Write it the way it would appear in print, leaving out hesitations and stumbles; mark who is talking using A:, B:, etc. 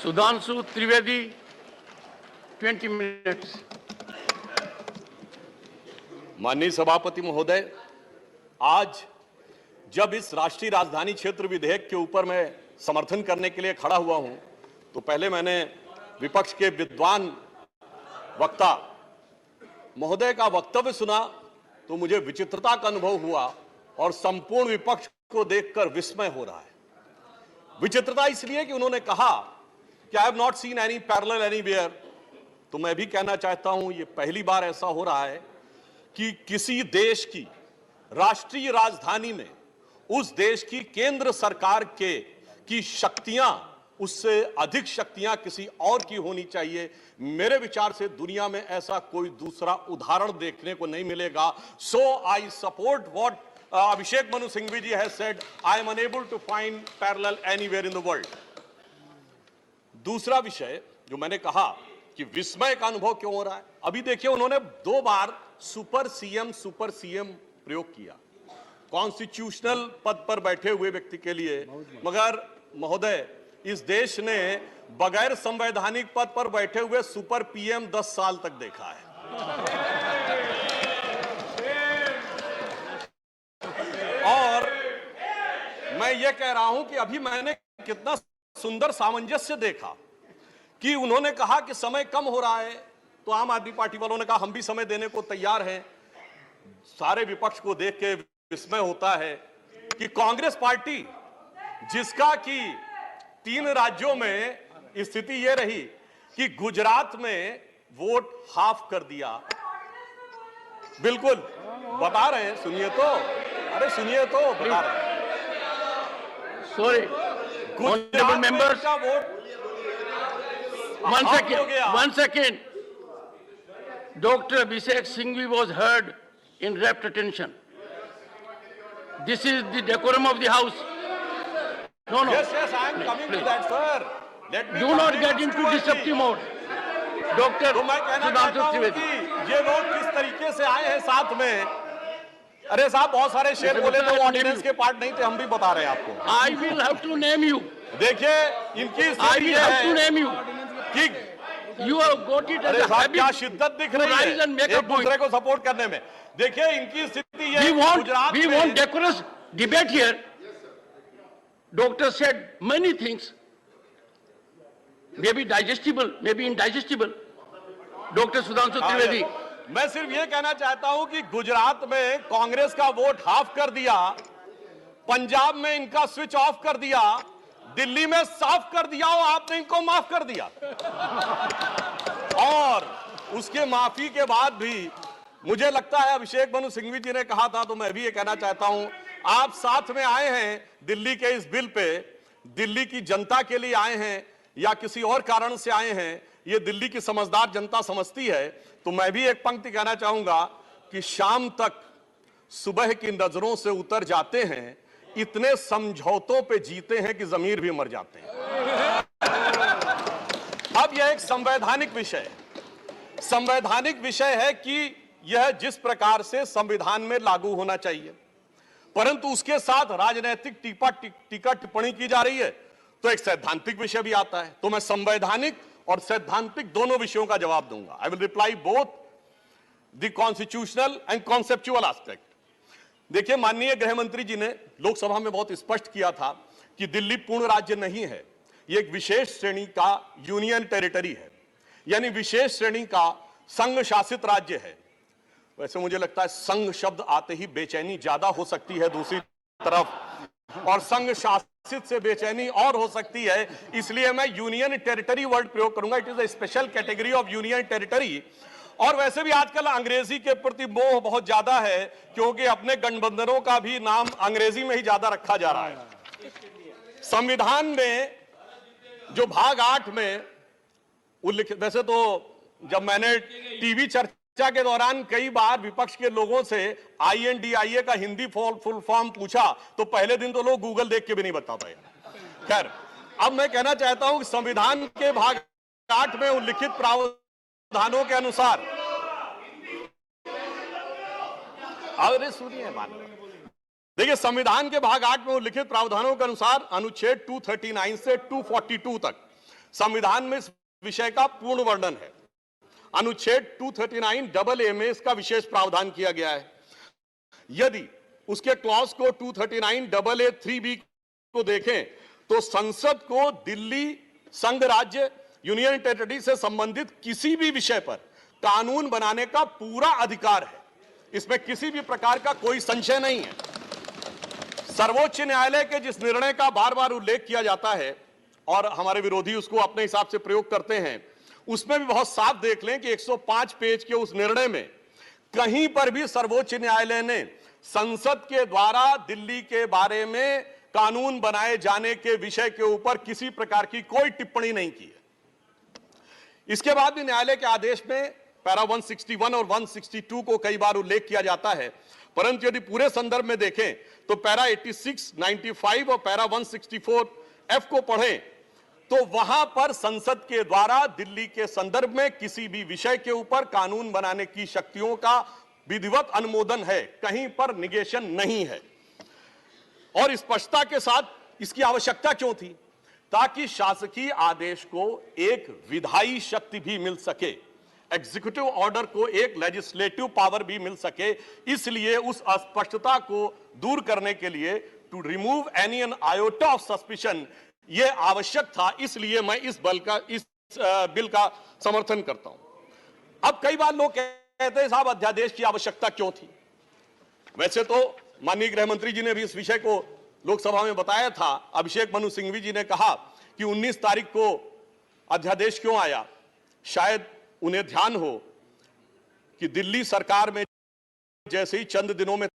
A: Sudhanshu Trivedi 20 minutes.
B: माननीय सभापति महोदय, आज जब इस राष्ट्रीय राजधानी क्षेत्र विधेयक के ऊपर मैं समर्थन करने के लिए खड़ा हुआ हूं, तो पहले मैंने विपक्ष के विद्वान वक्ता महोदय का वक्तव्य सुना तो मुझे विचित्रता का अनुभव हुआ और संपूर्ण विपक्ष को देखकर विस्मय हो रहा है। विचित्रता इसलिए कि उन्होंने कहा कि I have not seen any parallel anywhere. तो मैं भी कहना चाहता हूं, ये पहली बार ऐसा हो रहा है कि किसी देश की राष्ट्रीय राजधानी में उस देश की केंद्र सरकार की शक्तियां उससे अधिक शक्तियां किसी और की होनी चाहिए। मेरे विचार से दुनिया में ऐसा कोई दूसरा उदाहरण देखने को नहीं मिलेगा। So I support what Abhishek Manu Singhvi ji has said. I am unable to find parallel anywhere in the world. दूसरा विषय जो मैंने कहा कि विस्मय का अनुभव क्यों हो रहा है, अभी देखिए उन्होंने 2 बार सुपर सीएम प्रयोग किया कॉन्स्टिट्यूशनल पद पर बैठे हुए व्यक्ति के लिए। मगर महोदय, इस देश ने बगैर संवैधानिक पद पर बैठे हुए सुपर पीएम 10 साल तक देखा है। और मैं ये कह रहा हूं कि अभी मैंने कितना सुंदर सामंजस्य देखा कि उन्होंने कहा कि समय कम हो रहा है, तो आम आदमी पार्टी वालों ने कहा हम भी समय देने को तैयार हैं। सारे विपक्ष को देख के विस्मय होता है कि कांग्रेस पार्टी, जिसका कि 3 राज्यों में स्थिति यह रही कि गुजरात में वोट हाफ कर दिया। बिल्कुल बता रहे हैं, सुनिए तो, अरे सुनिए तो, बता रहे हैं।
A: सॉरी,
B: गुजरात मेंबर्स का vote
A: one second. Dr. Abhishek Singhvi was heard in rapt attention. This is the decorum of the house. No.
B: Yes, I am coming to that, sir. Let me
A: do not get into disruptive mode. Doctor,
B: तो मैं कहना चाहता हूं कि ये लोग किस तरीके से आए हैं साथ में। अरे साहब, बहुत सारे शेर बोले थे, वो ऑर्डिनेंस के पार्ट नहीं थे, हम भी बता रहे हैं आपको।
A: I will have to name you.
B: देखिए इनकी
A: I will have to name you
B: कि
A: you have got it as a habit.
B: क्या शिद्दत दिख रही है एक दूसरे को सपोर्ट करने में। देखिए इनकी स्थिति ये गुजरात में।
A: We want decorous debate here. Doctor said many things, maybe digestible, maybe indigestible. Doctor Sudhanshu Trivedi,
B: मैं सिर्फ ये कहना चाहता हूं कि गुजरात में कांग्रेस का वोट हाफ कर दिया, पंजाब में इनका स्विच ऑफ कर दिया, दिल्ली में साफ कर दिया और आपने इनको माफ कर दिया। और उसके माफी के बाद भी मुझे लगता है, अभिषेक मनु सिंघवी जी ने कहा था, तो मैं भी ये कहना चाहता हूं, आप साथ में आए हैं दिल्ली के इस बिल पे, दिल्ली की जनता के लिए आए हैं या किसी और कारण से आए हैं, ये दिल्ली की समझदार जनता समझती है। तो मैं भी एक पंक्ति कहना चाहूंगा कि शाम तक सुबह की नजरों से उतर जाते हैं, इतने समझौतों पे जीते हैं कि जमीर भी मर जाते हैं। अब यह एक संवैधानिक विषय है कि यह जिस प्रकार से संविधान में लागू होना चाहिए, परंतु उसके साथ राजनीतिक टीका टिप्पणी की जा रही है, तो एक सैद्धांतिक विषय भी आता है। तो मैं संवैधानिक और सैद्धांतिक दोनों विषयों का जवाब दूंगा। I will reply both the constitutional and conceptual aspect. देखिए, माननीय गृह मंत्री जी ने लोकसभा में बहुत स्पष्ट किया था कि दिल्ली पूर्ण राज्य नहीं है, यह एक विशेष श्रेणी का यूनियन टेरिटरी है, यानी विशेष श्रेणी का संघ शासित राज्य है। वैसे मुझे लगता है संघ शब्द आते ही बेचैनी ज्यादा हो सकती है दूसरी तरफ, और संघ शासित से बेचैनी और हो सकती है, इसलिए मैं यूनियन टेरिटरी वर्ड प्रयोग करूंगा। It is a special category of union territory. और वैसे भी आजकल अंग्रेजी के प्रति मोह बहुत ज्यादा है, क्योंकि अपने गठबंधनों का भी नाम अंग्रेजी में ही ज्यादा रखा जा रहा है। संविधान में जो भाग 8 में उल्लिखित, वैसे तो जब मैंने टीवी चर्चा के दौरान कई बार विपक्ष के लोगों से INDIA का हिंदी फुल फॉर्म पूछा, तो पहले दिन तो लोग गूगल देख के भी नहीं बता पाए। खैर, अब मैं कहना चाहता हूं कि संविधान के भाग 8 में उल्लिखित प्रावधानों के अनुसार, अरे सुनिए बात, देखिए संविधान के भाग 8 में उल्लिखित प्रावधानों के अनुसार अनुच्छेद 239 से 242 तक संविधान में इस विषय का पूर्ण वर्णन है। अनुच्छेद 239 में इसका विशेष प्रावधान किया गया है। यदि उसके क्लॉज को 239 को देखें तो संसद को दिल्ली संघ राज्य यूनियन टेरिटरी से संबंधित किसी भी विषय पर कानून बनाने का पूरा अधिकार है। इसमें किसी भी प्रकार का कोई संशय नहीं है। सर्वोच्च न्यायालय के जिस निर्णय का बार बार उल्लेख किया जाता है और हमारे विरोधी उसको अपने हिसाब से प्रयोग करते हैं, उसमें भी बहुत साफ देख लें कि 105 पेज के उस निर्णय में कहीं पर भी सर्वोच्च न्यायालय ने संसद के द्वारा दिल्ली के बारे में कानून बनाए जाने के विषय के ऊपर किसी प्रकार की कोई टिप्पणी नहीं की है। इसके बाद भी न्यायालय के आदेश में पैरा 161 और 162 को कई बार उल्लेख किया जाता है, परंतु यदि पूरे संदर्भ में देखें तो पैरा 86, 95 और पैरा 164F को पढ़ें तो वहां पर संसद के द्वारा दिल्ली के संदर्भ में किसी भी विषय के ऊपर कानून बनाने की शक्तियों का विधिवत अनुमोदन है, कहीं पर निगेशन नहीं है। और स्पष्टता के साथ इसकी आवश्यकता क्यों थी? ताकि शासकीय आदेश को एक विधायी शक्ति भी मिल सके, एग्जीक्यूटिव ऑर्डर को एक लेजिस्लेटिव पावर भी मिल सके। इसलिए उस अस्पष्टता को दूर करने के लिए to remove any an iota of suspicion यह आवश्यक था। इसलिए मैं इस बिल का समर्थन करता हूं। अब कई बार लोग कहते हैं साहब अध्यादेश की आवश्यकता क्यों थी? वैसे तो माननीय गृह मंत्री जी ने भी इस विषय को लोकसभा में बताया था। अभिषेक मनु सिंघवी जी ने कहा कि 19 तारीख को अध्यादेश क्यों आया। शायद उन्हें ध्यान हो कि दिल्ली सरकार में जैसे ही चंद दिनों में